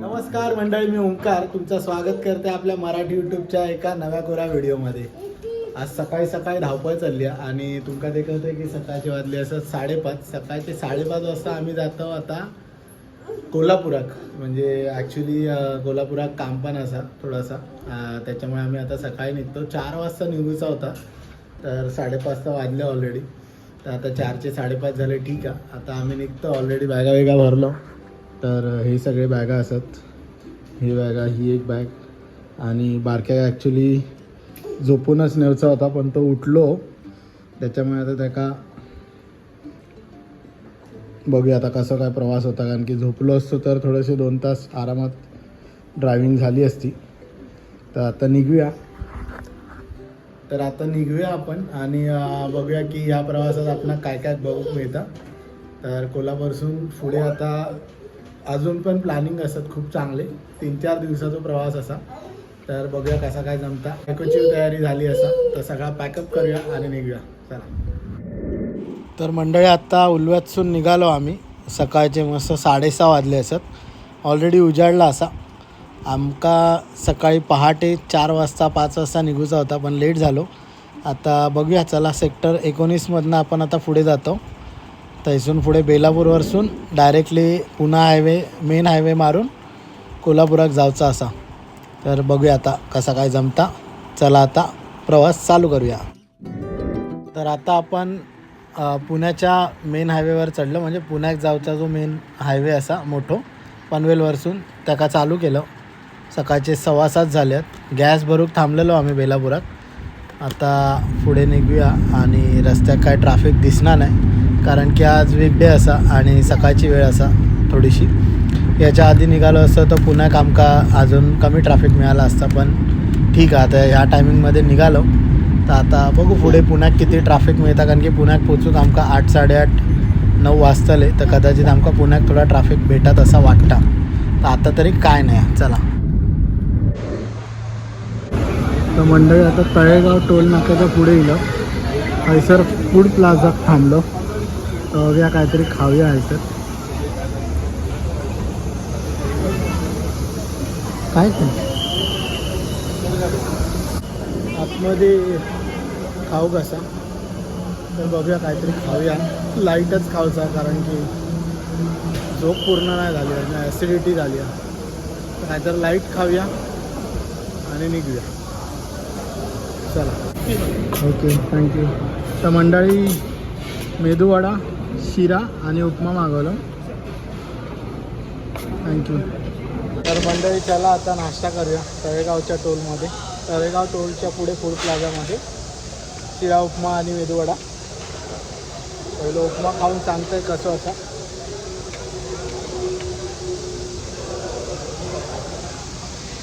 नमस्कार मंडळी, मी ओंकार तुमचं स्वागत करते आपल्या मराठी यूट्यूबच्या एका नव्या कोरा व्हिडिओमध्ये. आज सकाळी सकाळी धावपळ चालली आहे आणि तुमका देखत आहे की सकाळचे वाजले असं 5:30. सकाळचे 5:30 वाजता आम्ही जातो आता कोल्हापुरात. म्हणजे ॲक्च्युली कोल्हापुरात काम पण असा थोडासा, त्याच्यामुळे आम्ही आता सकाळी निघतो. 4 वाजता निघूचा होता, तर 5:30 वाजले ऑलरेडी. तर आता 4चे 5:30 झाले. ठीक आहे, आता आम्ही निघतो. ऑलरेडी बॅगा वेगा भरलो. तर हे सगळे बॅगा असत. ही बॅगा, ही एक बॅग आणि बारक्या ॲक्च्युली झोपूनच नेवचा होता, पण तो उठलो. त्याच्यामुळे आता त्याका बघूया आता कसं काय प्रवास होता, कारण की झोपलो असतो तर थोडेसे 2 तास आरामात ड्रायव्हिंग झाली असती. तर आता निघूया. आपण आणि बघूया की ह्या प्रवासात आपल्याला काय काय बघू मिळतं. तर कोल्हापूरपासून पुढे आता अजून पण प्लॅनिंग असत खूप चांगले. 3-4 दिवसाचा प्रवास असा. तर बघूया कसा काय जमता. पॅकोची तयारी झाली असा, तर सगळा पॅकअप करूया आणि निघूया. चला. तर मंडळी आता उल्व्यातून निघालो आम्ही. सकाळचे मस्त 6:30 वाजले असत. ऑलरेडी उजाडला असा. आमका सकाळी पहाटे 4 वाजता 5 वाजता निघूचा होता, पण लेट झालो. आता बघूया. चला, सेक्टर 19मधनं आपण आता पुढे जातो. तर इथून पुढे बेलापूरवरसून directly Poona highway, main highway मारून कोल्हापुरात जायचा असा. तर बघूया आता कसा काय जमता. चला आता प्रवास चालू करूया. तर आता आपण पुण्याच्या मेन हायवेवर चढलो. म्हणजे पुण्यात जाऊचा जो मेन हायवे असा मोठो पनवेलवरसून त्याका चालू केलं. सकाळचे 6:15 झाले आहेत. गॅस भरूक थांबलेलो आम्ही बेलापुरात. आता पुढे निघूया आणि रस्त्यात काय ट्रॅफिक दिसणार नाही, कारण की आज वीकडे असा आणि सकाळची वेळ असा थोडीशी. याच्या आधी निघालो असतं तर पुण्यात आमका अजून कमी ट्रॅफिक मिळाला असता, पण ठीक आहे. आता ह्या टायमिंगमध्ये निघालो. तर आता बघू पुढे पुण्यात किती ट्रॅफिक मिळतं, कारण की पुण्यात पोचूक आमका 8, 8:30, 9 वाजतले. तर कदाचित आमका पुण्यात थोडा ट्रॅफिक भेटत असा वाटता. तर आता तरी काय नाही. चला. तर मंडळी आता तळेगाव टोल नाक्याच्या पुढे येलो. हैसर फूड प्लाझात थांबलो. तर काहीतरी खाऊया हैसर. काय ते आतमध्ये खाऊ कसा. तर बघूया काहीतरी खाऊया. लाईटच खाऊचा, कारण की झोप पूर्ण नाही झाली आहे, ॲसिडिटी झाली आहे. तर काहीतरी लाईट खाऊया आणि निघूया. चला. Okay, thank you. तर मंडळी मेदूवडा, शिरा आणि उपमा मागवलं. थँक्यू. तर मंडळी चला आता नाश्ता करूया तळेगावच्या टोलमध्ये. तळेगाव टोलच्या पुढे फूड प्लाझामध्ये शिरा, उपमा आणि मेदूवडा. पहिलं उपमा खाऊन सांगतंय कसं असा.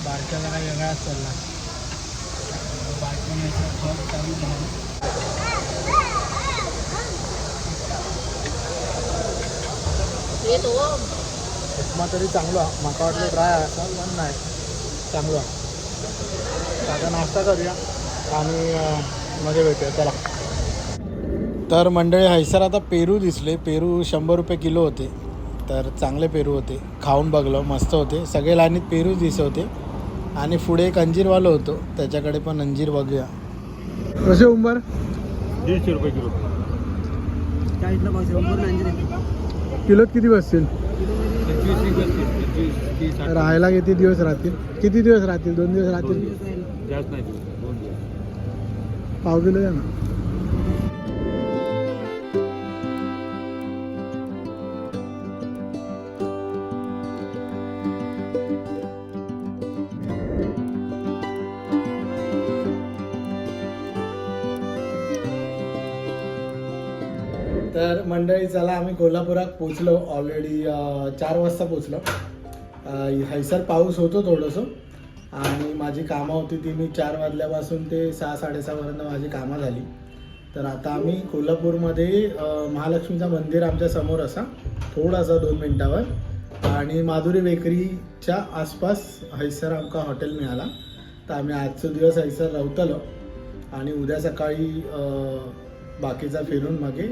बारक्याला काही वेगळाच चालला. बारक्याने चालू झाला. उपमा तरी चांगला. माका वाटलं ड्राय आहे असा, पण नाही, चांगला. आता नाश्ता करूया आणि मध्ये भेटूया. चला. तर मंडळी हैसर आता पेरू दिसले. पेरू 100 रुपये किलो होते. तर चांगले पेरू होते. खाऊन बघलो, मस्त होते. सगळे लाईनीत पेरू दिसत होते. आणि पुढे एक अंजीरवालं होतो, त्याच्याकडे पण अंजीर बघूया. कसे उंबर? 150 रुपये किलो. काय इथलं पावशे उंबर अंजीर किलोत किती बसतील? 25-30. राहायला किती दिवस राहतील? 2 दिवस राहतील? जास्त नाही, 2 दिवस. पाव किलो द्या ना. तर मंडळी चला आम्ही कोल्हापुरात पोचलो ऑलरेडी 4 वाजता पोचलो. हैसर पाऊस होतो थोडंसं आणि माझी कामं होती ती मी 4 वाजल्यापासून ते 6-6:30पर्यंत माझी कामं झाली. तर आता आम्ही कोल्हापूरमध्ये महालक्ष्मीचं मंदिर आमच्या समोर असा थोडासा 2 मिनटावर आणि माधुरी बेकरीच्या आसपास हैसर आमका हॉटेल मिळाला. तर आम्ही आजचा दिवस हैसर रावतलो आणि उद्या सकाळी बाकीचा फिरून मागे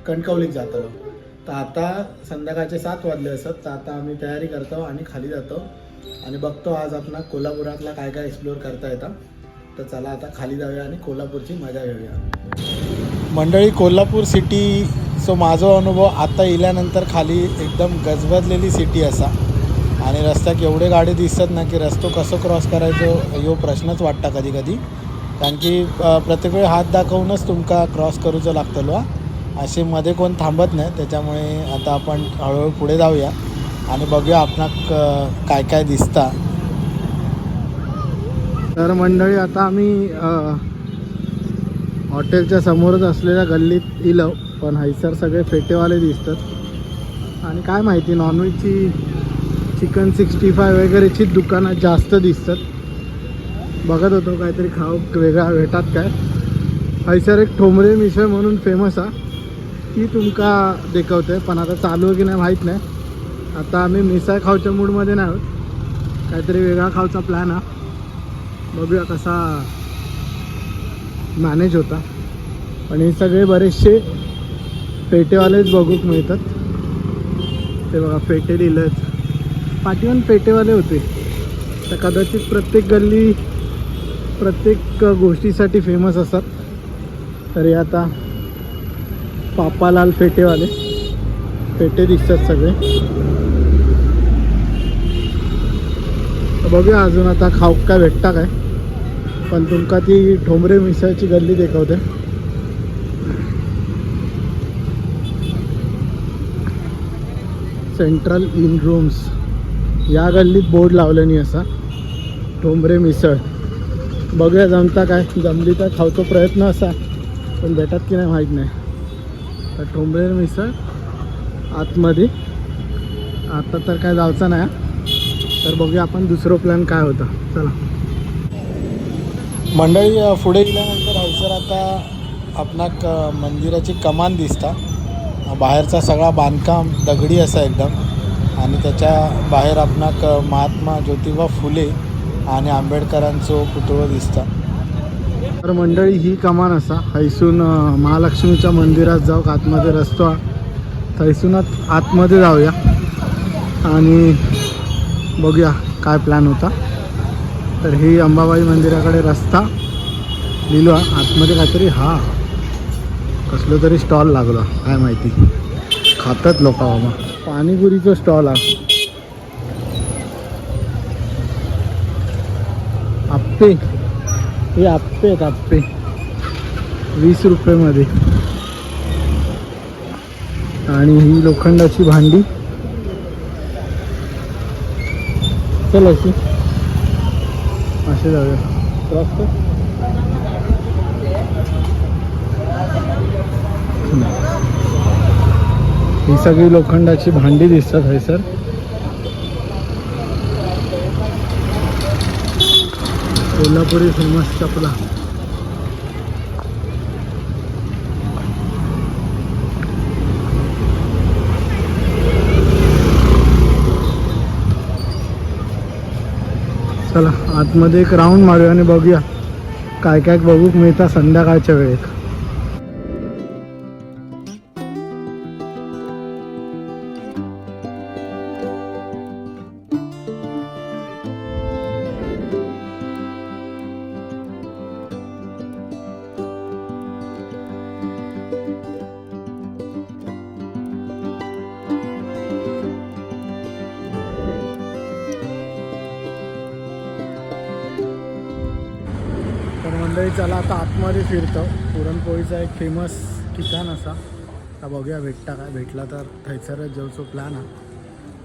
कणकवलीत जातलो. तर आता संध्याकाळचे 7 वाजले असत. तर आता आम्ही तयारी करतो आणि खाली जातो आणि बघतो आज आपण कोल्हापुरातला काय काय एक्सप्लोअर करता येतं. तर चला आता खाली जाऊया आणि कोल्हापूरची मजा घेऊया. मंडळी कोल्हापूर सिटी माझा अनुभव आता इल्यानंतर खाली एकदम गजबजलेली सिटी असा आणि रस्त्याक एवढे गाडी दिसतात ना की रस्तो कसं क्रॉस करायचो ह्यो प्रश्नच वाटता कधी कधी. कारण की प्रत्येक वेळी हात दाखवूनच तुमका क्रॉस करूचं लागतलो. असे मध्ये कोण थांबत नाही. त्याच्यामुळे आता आपण हळूहळू पुढे जाऊया आणि बघूया आपणाक काय काय दिसता. तर मंडळी आता आम्ही हॉटेलच्या समोरच असलेल्या गल्लीत इलो. पण हैसर सगळे फेटेवाले दिसतात आणि काय माहिती नॉनव्हेजची चिकन 65 वगैरेची दुकानं जास्त दिसतात. बघत होतो काहीतरी खाऊ वेगळा भेटात काय. हैसर एक ठोंबरे मिसळ म्हणून फेमस आहे ती तुमका देखवते. पण आता चालू आहे की नाही माहीत नाही. आता आम्ही मिसळ खाऊच्या मूडमध्ये नाही आहोत. काहीतरी वेगळा खाऊचा प्लॅन हा. बघूया कसा मॅनेज होता. पण हे सगळे बरेचसे पेटेवालेच बघूक मिळतात. ते बघा पेटे लिहिलंच पाठीवन पेटेवाले होते. तर कदाचित प्रत्येक गल्ली प्रत्येक गोष्टीसाठी फेमस असतात. तरी आता पापालाल पेटेवाले पेटे दिसतात सगळे. बघूया अजून आता खाऊक काय भेटता काय. पण तुमका ती ठोंबरे मिसळची गल्ली देखवते. सेंट्रल इन रूम्स या गल्लीत बोर्ड लावले नाही असा ठोंबरे मिसळ. बघूया जमता काय. जमली तर खाऊचा प्रयत्न असा पण भेटत की नाही माहीत नाही. तर ठोंबरे मिसळ आतमध्ये आता तर काय जायचं नाही. तर बघूया आपण दुसरं प्लॅन काय होता. चला मंडळी पुढे गेल्यानंतर हैसर आता आपणाक मंदिराची कमान दिसता. बाहेरचा सगळा बांधकाम दगडी असा एकदम आणि त्याच्या बाहेर आपणाक महात्मा ज्योतिबा फुले आणि आंबेडकरांचं पुतळं दिसता. तर मंडळी ही कमान असा हैसून महालक्ष्मीच्या मंदिरात जाऊ आतमध्ये रस्तो थैसूनच आतमध्ये जाऊया आणि बघूया काय प्लॅन होता. तर ही अंबाबाई मंदिराकडे रस्ता लिहिलो आतमध्ये काहीतरी हा कसलं तरी स्टॉल लागला काय माहिती. खातात लोक बाबा. पाणीपुरीचं स्टॉल हा. आप्पे हे आप्पे आहेत आप्पे 20 रुपयेमध्ये. आणि ही लोखंडाची भांडी. चल अशी असे जाऊया क्रॉस कर. ही सगळी लोखंडाची भांडी दिसतात हैसर. कोल्हापुरी फेमस चपला. चला आतमध्ये एक राऊंड मारूया आणि बघूया काय काय बघूक मिळतं संध्याकाळच्या वेळेत. तर मंडळी चला आता आतमध्ये फिरतो. पुरणपोळीचा एक फेमस ठिकाण असा. आता बघूया भेटता काय. भेटला तर थैसरच जाऊचो प्लॅन हा.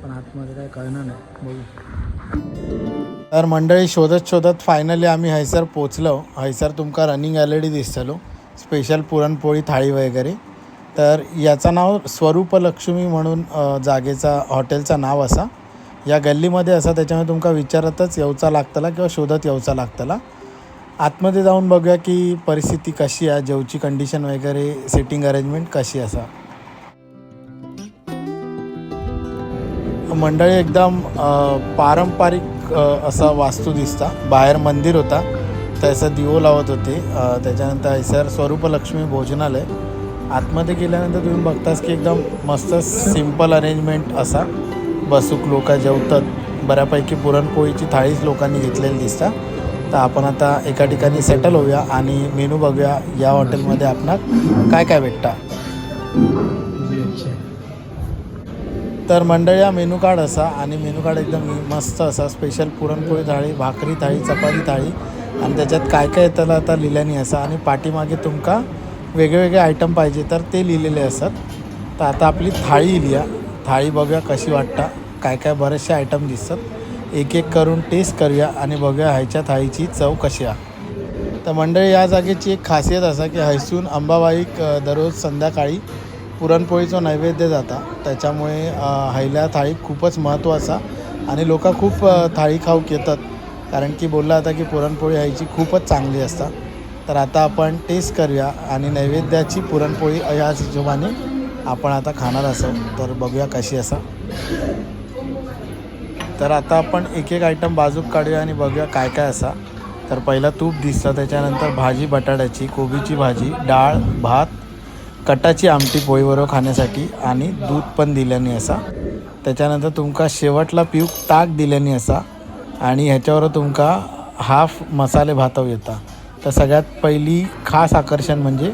पण आतमध्ये काय कळणार नाही. बघू. तर मंडळी शोधत शोधत फायनली आम्ही हैसर पोचलो. हैसर तुमका रनिंग LED दिसतलो. स्पेशल पुरणपोळी थाळी वगैरे तर याचं नाव स्वरूपलक्ष्मी म्हणून जागेचा हॉटेलचं नाव असा. या गल्लीमध्ये असा, त्याच्यामुळे तुमका विचारतच येवचा लागतला किंवा शोधत येवचा लागतला. आतमध्ये जाऊन बघूया की परिस्थिती कशी आहे, जेवची कंडिशन वगैरे, सिटिंग अरेंजमेंट कशी असा. मंडळी एकदम पारंपरिक असा वास्तू दिसता. बाहेर मंदिर होता, त्याचा दिवो लावत होते. त्याच्यानंतर हैसर स्वरूपलक्ष्मी भोजनालय. आतमध्ये गेल्यानंतर तुम्ही बघताच की एकदम मस्त सिम्पल अरेंजमेंट असा. बसूक लोक जेवतात. बऱ्यापैकी पुरणपोळीची थाळीच लोकांनी घेतलेली दिसता. तर आपण आता एका ठिकाणी सेटल होऊया आणि मेनू बघूया या हॉटेलमध्ये आपणाक काय काय भेटता. तर मंडळी हा मेनू कार्ड असा आणि मेनू कार्ड एकदम मस्त असा. स्पेशल पुरणपोळी थाळी, भाकरी थाळी, चपाती थाळी आणि त्याच्यात काय काय येतं आता लिहिल्यानी असा. आणि पाठीमागे तुमका वेगवेगळे आयटम पाहिजे तर ते लिहिलेले असतात. तर आता आपली थाळी लिहा. थाळी बघूया कशी वाटतं. काय काय बरेचसे आयटम दिसतात. एक एक करून टेस्ट करूया आणि बघूया ह्याच्या थाळीची चव कशी आहे. तर मंडळी या जागेची एक खासियत असा की हैसून अंबाबाईक दररोज संध्याकाळी पुरणपोळीचं नैवेद्य जाता. त्याच्यामुळे हैल्या थाळीक खूपच महत्त्व असा आणि लोक खूप थाळी खाऊक येतात. कारण की बोलला आता की पुरणपोळी ह्याची खूपच चांगली असतात. तर आता आपण टेस्ट करूया आणि नैवेद्याची पुरणपोळी याच हिशोबाने आपण आता खाणार असो. तर बघूया कशी असा. तर आता आपण एक एक आयटम बाजूक काढूया आणि बघूया काय काय असा. तर पहिला तूप दिसतं, त्याच्यानंतर भाजी बटाट्याची, कोबीची भाजी, डाळ, भात, कटाची आमटी पोळीबरोबर खाण्यासाठी आणि दूध पण दिल्याने असा. त्याच्यानंतर तुमका शेवटला पिऊक ताक दिल्याने असा आणि ह्याच्यावर तुमका हाफ मसाले भाताव येता. तर सगळ्यात पहिली खास आकर्षण म्हणजे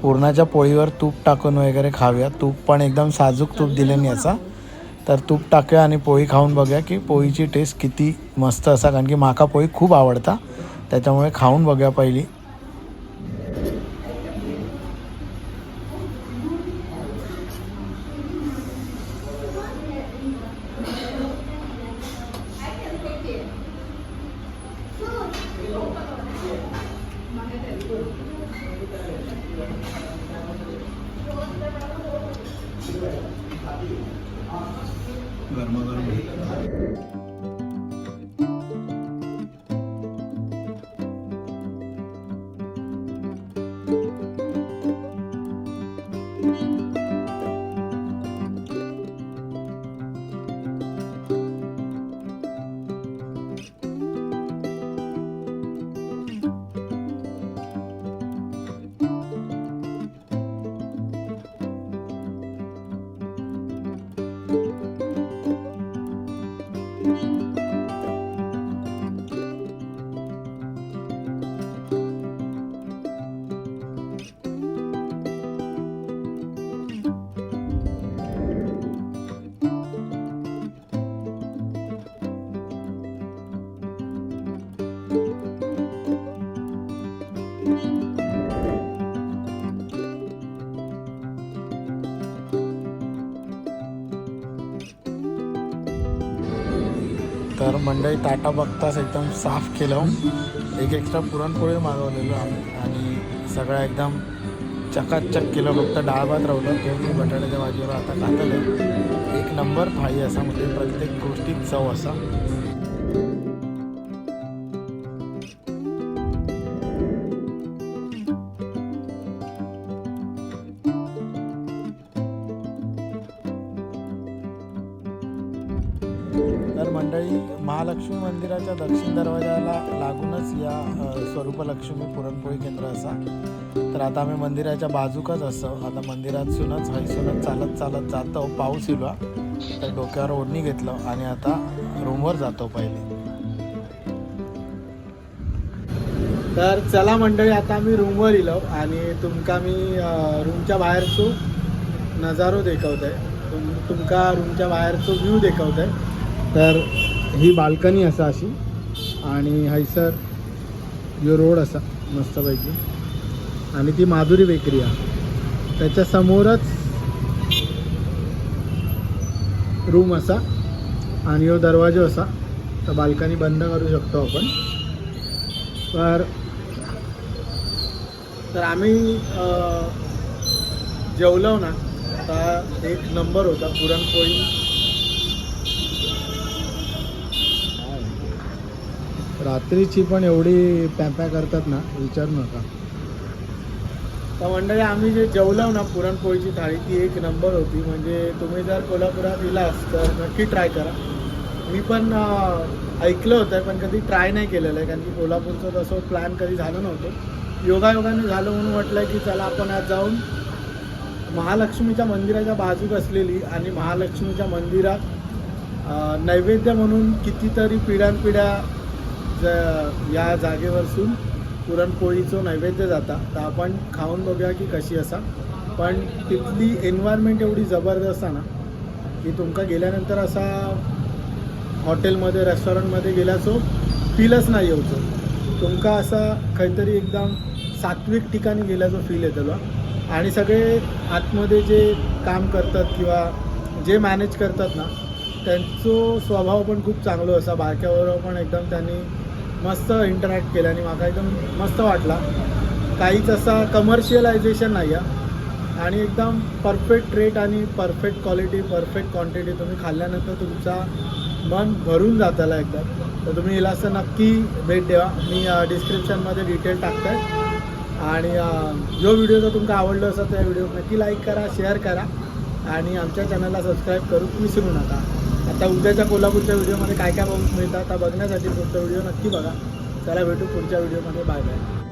पुरणाच्या पोळीवर तूप टाकून वगैरे खाऊया. तूप पण एकदम साजूक तूप दिल्याने असा. तर तूप टाकूया आणि पोळी खाऊन बघूया की पोळीची टेस्ट किती मस्त असा. कारण की माका पोळी खूप आवडता, त्याच्यामुळे खाऊन बघूया पहिली. गरमागरम तर मंडळी ताटा बघताच एकदम साफ केलं. एक एक्स्ट्रा पुरणपोळी मागवलेलो आम्ही आणि सगळं एकदम चकाचक केलं. फक्त डाळ भात राहिलं, कोबी बटाट्याच्या भाजीवर आता घातलं. एक नंबर थाळी असा, म्हणजे प्रत्येक गोष्टीत चव असा. तर मंडळी महालक्ष्मी मंदिराच्या दक्षिण दरवाजाला लागूनच या स्वरूपलक्ष्मी पुरणपोळी केंद्र असा. तर आता आम्ही मंदिराच्या बाजूकच असतो. आता मंदिरातूनच हैसूनच चालत चालत जातो. पाऊस इला तर डोक्यावर ओढणी घेतलं आणि आता रूमवर जातो पहिले. तर चला मंडळी, आता आम्ही रूमवर इलो आणि तुमका मी रूमच्या बाहेरचो नजारो दाखवत आहे. तुमका रूमच्या बाहेरचो व्ह्यू दाखवत आहे. तर ही बाल्कनी असा अशी आणि हैसर यो रोड असा मस्तपैकी आणि ती माधुरी बेकरी आहे. त्याच्या समोरच रूम असा आणि यो दरवाजा असा. तर बाल्कनी बंद करू शकतो आपण. तर आम्ही जेवलो ना आता एक नंबर होता पुरणपोळी. रात्रीची पण एवढी पॅपॅ करतात ना विचारू नका. तर मंडळी आम्ही जे जेवलो ना पुरणपोळीची थाळी ती एक नंबर होती. म्हणजे तुम्ही जर कोल्हापुरात इलास तर नक्की ट्राय करा. मी पण ऐकलं होतं पण कधी ट्राय नाही केलेलं आहे कारण की कोल्हापूरचं तसं प्लॅन कधी झालं नव्हतं. योगायोगाने झालं म्हणून म्हटलं की चला आपण आज जाऊन महालक्ष्मीच्या मंदिराच्या बाजूक असलेली आणि महालक्ष्मीच्या मंदिरात नैवेद्य म्हणून कितीतरी पिढ्यानपिढ्या या जागेवरसून पुरणपोळीचं नैवेद्य जाता. तर आपण खाऊन बघूया की कशी असा. पण तिथली एन्व्हायरमेंट एवढी जबरदस्त आहे ना की तुमका गेल्यानंतर असा हॉटेलमध्ये रेस्टॉरंटमध्ये गेल्याचो फीलच नाही येऊचो. तुमका असा काहीतरी एकदम सात्विक ठिकाणी गेल्याचो फील येतो. आणि सगळे आतमध्ये जे काम करतात किंवा जे मॅनेज करतात ना त्यांचं स्वभाव पण खूप चांगलं असा. बारक्याबरोबर पण एकदम त्यांनी मस्त इंटरॅक्ट केलं आणि मला एकदम मस्त वाटला. काहीच असा कमर्शियलायझेशन नाही आहे आणि एकदम परफेक्ट रेट आणि परफेक्ट क्वालिटी परफेक्ट क्वांटिटी तुम्ही खाल्ल्यानंतर तुमचा मन भरून जाताला एकदम. तर तुम्ही याला असं नक्की भेट द्या. मी डिस्क्रिप्शनमध्ये डिटेल टाकतो आहे. आणि जो व्हिडिओ जर तुमका आवडला असेल त्या व्हिडिओ नक्की लाईक करा शेअर करा आणि आमच्या चॅनलला सबस्क्राईब करून विसरू नका. आता उद्याच्या कोल्हापूरच्या व्हिडिओमध्ये काय काय बघून मिळतात आता बघण्यासाठी पुढचा व्हिडिओ नक्की बघा. चला भेटू पुढच्या व्हिडिओमध्ये. Bye bye.